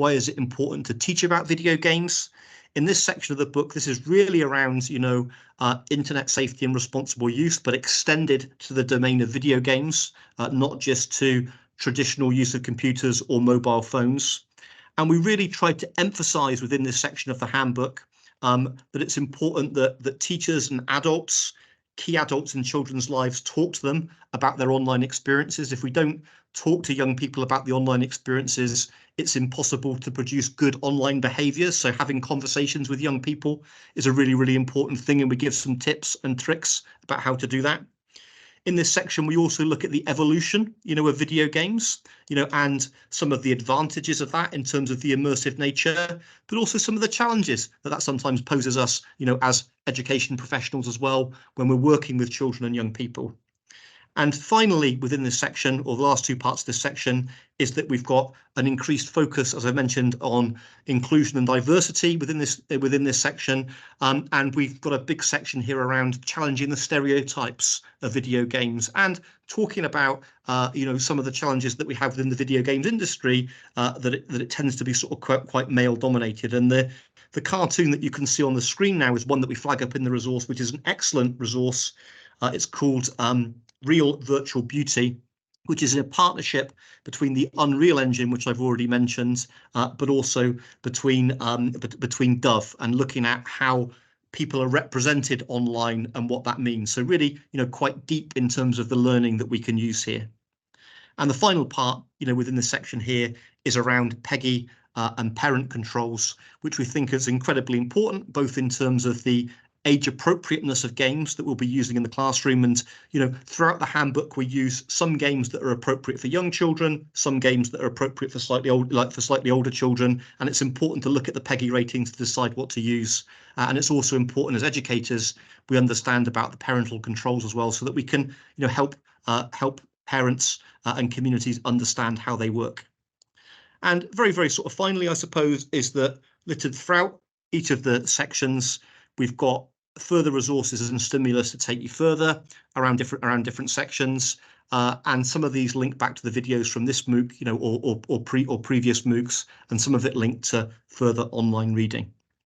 Why is it important to teach about video games? In this section of the book, this is really around, internet safety and responsible use, but extended to the domain of video games, not just to traditional use of computers or mobile phones. And we really tried to emphasize within this section of the handbook that it's important that teachers and adults, key adults in children's lives, talk to them about their online experiences. If we don't talk to young people about the online experiences, it's impossible to produce good online behaviors. So having conversations with young people is a really, really important thing. And we give some tips and tricks about how to do that. In this section, we also look at the evolution, of video games, and some of the advantages of that in terms of the immersive nature, but also some of the challenges that sometimes poses us, as education professionals as well, when we're working with children and young people. And finally, within this section, or the last two parts of this section, is that we've got an increased focus, as I mentioned, on inclusion and diversity within this section. And we've got a big section here around challenging the stereotypes of video games and talking about, some of the challenges that we have within the video games industry, that it tends to be sort of quite male dominated. And the cartoon that you can see on the screen now is one that we flag up in the resource, which is an excellent resource. It's called Real Virtual Beauty, which is in a partnership between the Unreal Engine, which I've already mentioned, but also between Dove, and looking at how people are represented online and what that means. So really, quite deep in terms of the learning that we can use here. And the final part, within this section here is around PEGI and parent controls, which we think is incredibly important, both in terms of the age appropriateness of games that we'll be using in the classroom. And, throughout the handbook, we use some games that are appropriate for young children, some games that are appropriate for slightly older children. And it's important to look at the PEGI ratings to decide what to use. And it's also important as educators, we understand about the parental controls as well, so that we can, help parents and communities understand how they work. And very, very sort of finally, I suppose, is that littered throughout each of the sections, we've got further resources and stimulus to take you further around different sections, and some of these link back to the videos from this MOOC, or previous MOOCs, and some of it linked to further online reading.